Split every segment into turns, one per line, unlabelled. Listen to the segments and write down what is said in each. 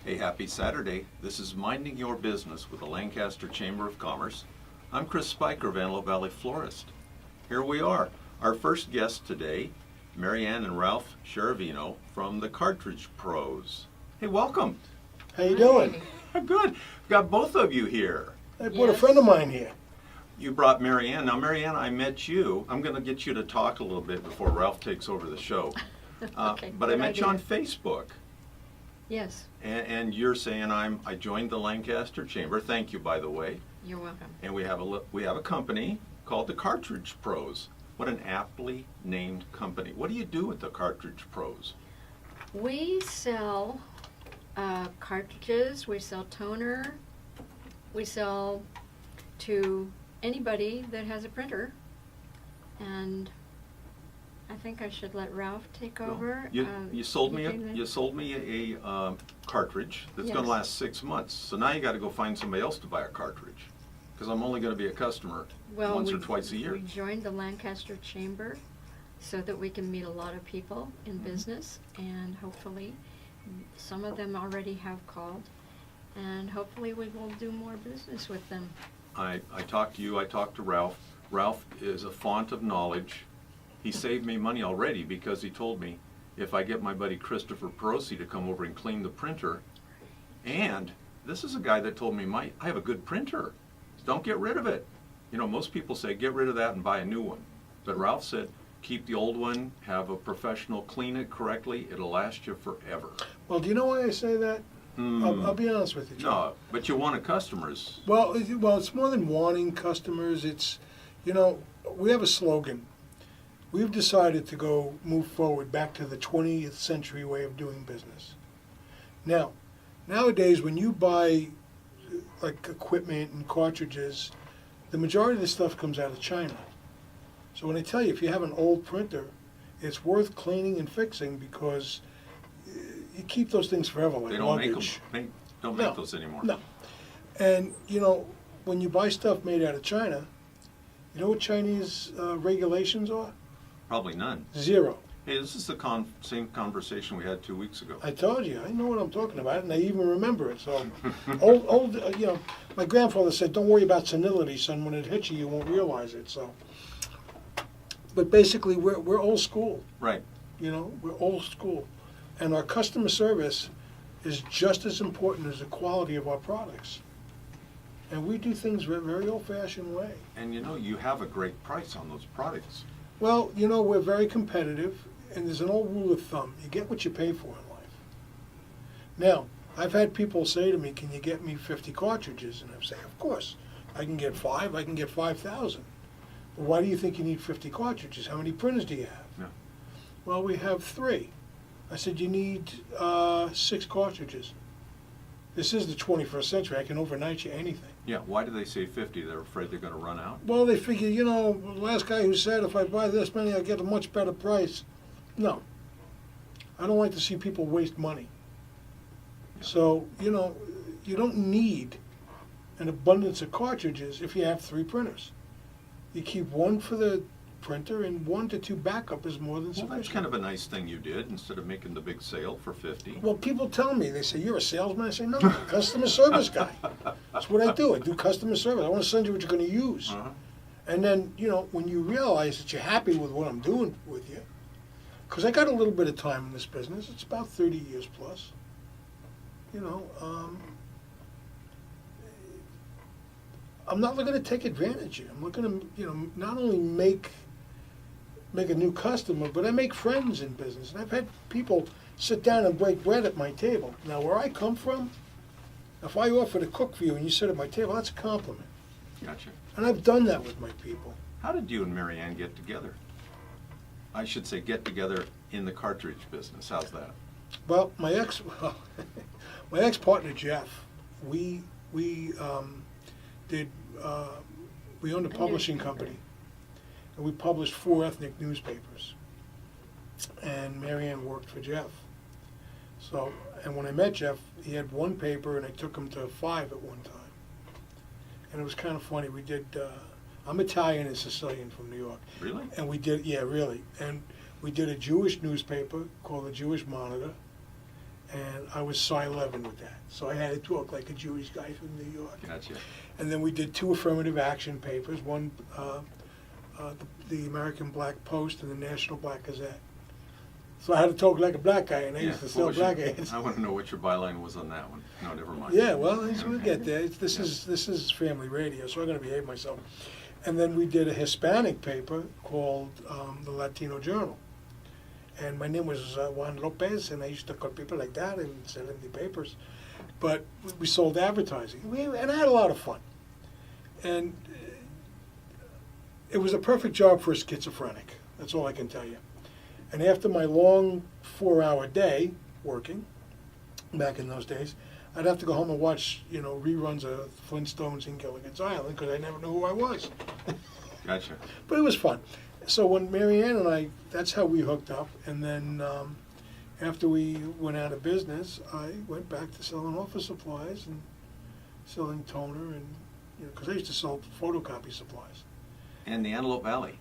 Hey, happy Saturday. This is Minding Your Business with the Lancaster Chamber of Commerce. I'm Chris Spiker of Antelope Valley Florist. Here we are. Our first guest today, Marianne and Ralph Cheravino from the Cartridge Pros. Hey, welcome.
How you doing?
Good. Got both of you here.
I brought a friend of mine here.
You brought Marianne. Now, Marianne, I met you. I'm going to get you to talk a little bit before Ralph takes over the show.
Okay,
but I
good
met you
idea.
on Facebook.
Yes,
And you're saying I joined the Lancaster Chamber. Thank you, by the way.
you're welcome.
And we have a company called the Cartridge Pros. What an aptly named company. What do you do with the Cartridge Pros?
We sell cartridges, we sell toner, we sell to anybody that has a printer. And I think I should let Ralph take over.
You sold me
gave
you sold me a cartridge that's going
Yes.
to last 6 months. So now you got to go find somebody else to buy a cartridge, because I'm only going to be a customer once or twice a year.
We joined the Lancaster Chamber so that we can meet a lot of people in
Mm-hmm.
business, and hopefully some of them already have called, and hopefully we will do more business with them.
I talked to you. I talked to Ralph. Ralph is a font of knowledge. He saved me money already because he told me if I get my buddy Christopher Perosi to come over and clean the printer, and this is a guy that told me, I have a good printer. Don't get rid of it. You know, most people say get rid of that and buy a new one. But Ralph said, keep the old one, have a professional clean it correctly. It'll last you forever.
Well, do you know why I say that? I'll be honest with you, John.
No, but you want customers.
Well, it's more than wanting customers. It's, we have a slogan. We've decided to move forward back to the 20th century way of doing business. Now, nowadays when you buy like equipment and cartridges, the majority of the stuff comes out of China. So when I tell you, if you have an old printer, it's worth cleaning and fixing because you keep those things forever, like
They don't
luggage.
make
No.
those anymore.
No. And, when you buy stuff made out of China, you know what Chinese regulations are?
Probably none.
0.
Hey, this is the same conversation we had 2 weeks ago.
I told you, I know what I'm talking about, and I even remember it. So, old, my grandfather said, "Don't worry about senility, son. When it hits you, you won't realize it." So, but basically, we're old school.
Right.
We're old school, and our customer service is just as important as the quality of our products. And we do things very old-fashioned way.
And you have a great price on those products.
Well, we're very competitive, and there's an old rule of thumb. You get what you pay for in life. Now, I've had people say to me, "Can you get me 50 cartridges?" And I say, "Of course. I can get 5. I can get 5,000. Well, why do you think you need 50 cartridges? How many printers do you have?"
Yeah.
Well, we have 3. I said, "You need 6 cartridges. This is the 21st century. I can overnight you anything."
Yeah, why do they say 50? They're afraid they're going to run out?
Well, they figure, the last guy who said if I buy this many, I'll get a much better price. No. I don't like to see people waste money.
Yeah.
So, you don't need an abundance of cartridges if you have 3 printers. You keep 1 for the printer, and 1 to 2 backup is more than
Well,
sufficient.
that's kind of a nice thing you did instead of making the big sale for 50.
Well, people tell me, they say, "You're a salesman?" I say, "No, I'm a customer service guy." That's what I do. I do customer service. I want to send you what you're going to use.
Uh-huh.
And then, when you realize that you're happy with what I'm doing with you, because I got a little bit of time in this business. It's about 30 years plus. I'm not looking to take advantage of you. I'm looking to, not only make a new customer, but I make friends in business. And I've had people sit down and break bread at my table. Now, where I come from, if I offer to cook for you and you sit at my table, that's a compliment.
Gotcha.
And I've done that with my people.
How did you and Marianne get together? I should say get together in the cartridge business. How's that?
Well, my ex-partner Jeff, we owned a publishing company, and we published 4 ethnic newspapers. And Marianne worked for Jeff. So, and when I met Jeff, he had 1 paper, and I took him to 5 at one time. And it was kind of funny. We did. I'm Italian and Sicilian from New York.
Really?
And we did, yeah, really. And we did a Jewish newspaper called the Jewish Monitor, and I was Psi 11 with that. So I had to talk like a Jewish guy from New York.
Gotcha.
And then we did 2 affirmative action papers, one, the American Black Post and the National Black Gazette. So I had to talk like a black guy, and I used to
What
sell
was
black
your-
ads.
I want to know what your byline was on that one. No, never mind.
Yeah, well, we'll
Okay.
get there. This is family radio, so I'm going to behave myself. And then we did a Hispanic paper called the Latino Journal. And my name was Juan Lopez, and I used to call people like that and sell them the papers. But we sold advertising, and I had a lot of fun. And it was a perfect job for a schizophrenic. That's all I can tell you. And after my long 4-hour day working, back in those days, I'd have to go home and watch, reruns of Flintstones and Gilligan's Island because I never knew who I was.
Gotcha.
But it was fun. So when Marianne and I, that's how we hooked up. And then after we went out of business, I went back to selling office supplies and selling toner and, because I used to sell photocopy supplies
And the Antelope Valley.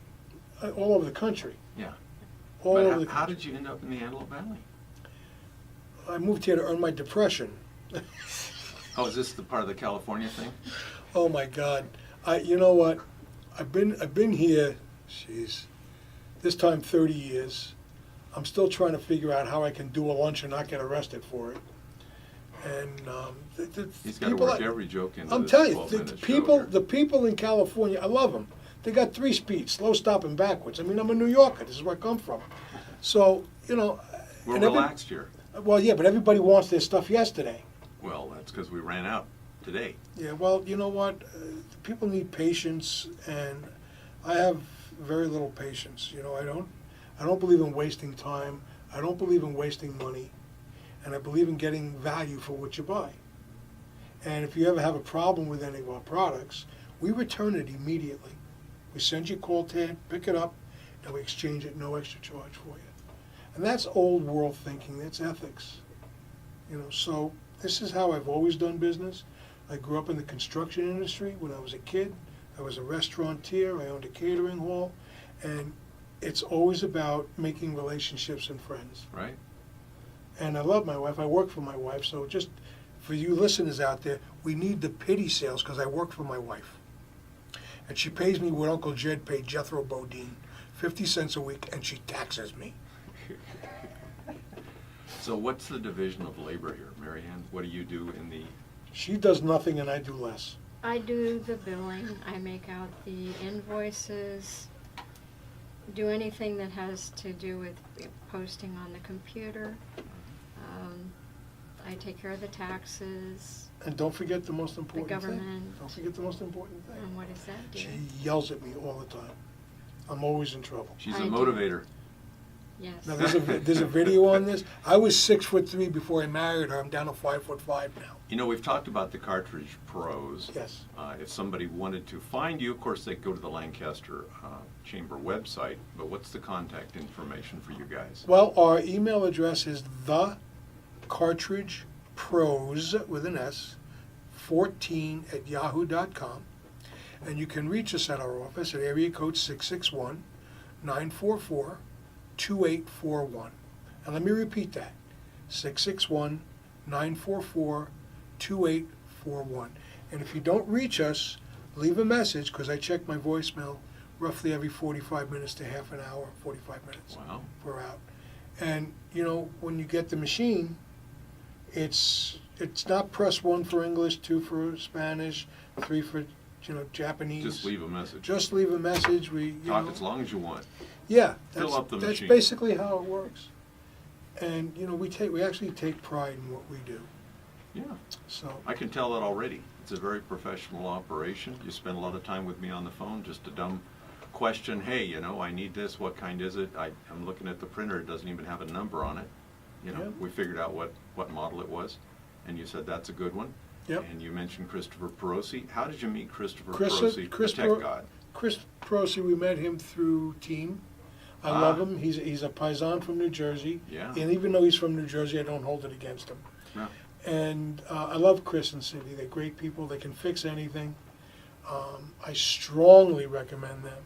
all over the country.
Yeah.
All
But
over the
how
country.
did you end up in the Antelope Valley?
I moved here to earn my depression.
Oh, is this the part of the California thing?
Oh my God! You know what? I've been here. Jeez, this time 30 years. I'm still trying to figure out how I can do a lunch and not get arrested for it. And
He's got to
people
work
I-
every joke into
I'm
this
telling you,
12-minute show
people,
here.
the people in California, I love them. They got 3 speeds, slow, stop, and backwards. I mean, I'm a New Yorker. This is where I come from. So
We're
and every-
relaxed here.
well, yeah, but everybody wants their stuff yesterday.
Well, that's because we ran out today.
Yeah, well, you know what? People need patience, and I have very little patience. I don't believe in wasting time. I don't believe in wasting money, and I believe in getting value for what you buy. And if you ever have a problem with any of our products, we return it immediately. We send you a call tag, pick it up, and we exchange it, no extra charge for you. And that's old world thinking. That's ethics. So this is how I've always done business. I grew up in the construction industry when I was a kid. I was a restaurateur. I owned a catering hall. And it's always about making relationships and friends.
Right?
And I love my wife. I work for my wife. So just for you listeners out there, we need the pity sales because I work for my wife. And she pays me what Uncle Jed paid Jethro Bodine, 50 cents a week, and she taxes me.
So what's the division of labor here, Mary Ann? What do you do in the...
She does nothing and I do less.
I do the billing, I make out the invoices, do anything that has to do with posting on the computer. I take care of the taxes,
And don't forget the most important thing.
government.
Don't forget the most important thing.
and what does that do?
She yells at me all the time. I'm always in trouble.
She's
I
a
do.
motivator.
Yes.
Now there's a video on this. I was 6'3" before I married her. I'm down to 5'5" now.
We've talked about the Cartridge Pros.
Yes.
If somebody wanted to find you, of course, they go to the Lancaster Chamber website, but what's the contact information for you guys?
Well, our email address is thecartridgepros with an S 14@yahoo.com, and you can reach us at our office at area code 661-944-2841. And let me repeat that, 661-944-2841. And if you don't reach us, leave a message, because I check my voicemail roughly every 45 minutes to half an hour, 45 minutes.
Wow.
We're out. And, when you get the machine, it's not press 1 for English, 2 for Spanish, 3 for, Japanese.
Just leave a message.
Just leave a message.
Talk as long as you want.
Yeah,
Fill up the
that's
machine.
basically how it works. And, we actually take pride in what we do.
Yeah.
So,
I can tell that already. It's a very professional operation. You spend a lot of time with me on the phone, just a dumb question. Hey, I need this. What kind is it? I'm looking at the printer. It doesn't even have a number on it.
Yeah.
We figured out what model it was, and you said that's a good one.
Yep.
And you mentioned Christopher Perosi. How did you meet Christopher
Chris
Perosi, the tech god?
Chris Perosi, we met him through Team. I love him. He's a paisan from New Jersey.
Yeah.
And even though he's from New Jersey, I don't hold it against him.
Yeah.
And I love Chris and Cindy. They're great people. They can fix anything. I strongly recommend them.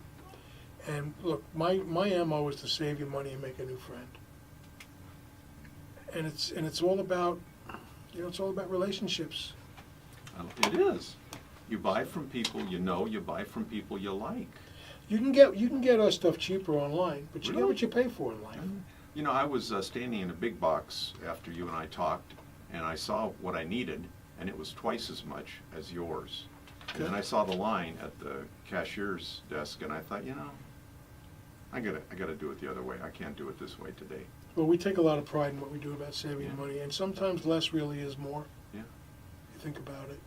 And look, my MO is to save you money and make a new friend. And it's all about, it's all about relationships.
It is. You buy from people you know, you buy from people you like.
You can get our stuff cheaper online, but you get
Really?
what you pay for in life.
You know, I was standing in a big box after you and I talked, and I saw what I needed, and it was twice as much as yours. And then I saw the line at the cashier's desk, and I thought, I gotta do it the other way. I can't do it this way today.
Well, we take a lot of pride in what we do about saving
Yeah.
money, and sometimes less really is more.
Yeah.
You think about it.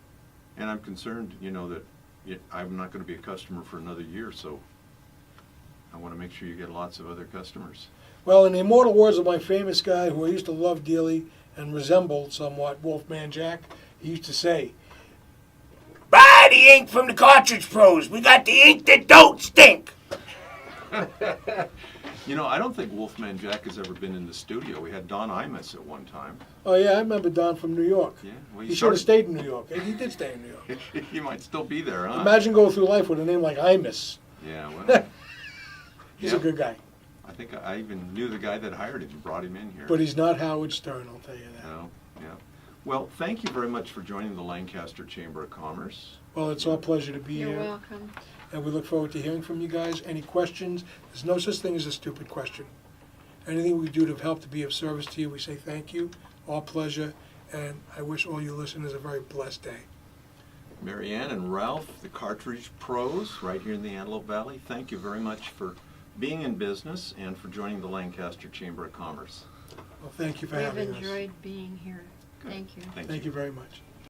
And I'm concerned, that I'm not gonna be a customer for another year, so I wanna make sure you get lots of other customers.
Well, in the immortal words of my famous guy, who I used to love dearly and resembled somewhat, Wolfman Jack, he used to say, "Buy the ink from the Cartridge Pros. We got the ink that don't stink."
I don't think Wolfman Jack has ever been in the studio. We had Don Imus at one time.
Oh yeah, I remember Don from New York.
Yeah, well,
He should have stayed in New York. And he did stay in New York.
He might still be there, huh?
Imagine going through life with a name like Imus.
Yeah, well,
He's
yeah.
a good guy.
I think I even knew the guy that hired him and brought him in here.
But he's not Howard Stern, I'll tell you that.
No, yeah. Well, thank you very much for joining the Lancaster Chamber of Commerce.
Well, it's our pleasure to be
You're
here.
welcome.
And we look forward to hearing from you guys. Any questions? There's no such thing as a stupid question. Anything we do to help to be of service to you, we say thank you, our pleasure, and I wish all you listeners a very blessed day.
Mary Ann and Ralph, the Cartridge Pros, right here in the Antelope Valley, thank you very much for being in business and for joining the Lancaster Chamber of Commerce.
Well, thank you for
We've
having us.
enjoyed being here.
Good.
Thank you.
Thank you very much.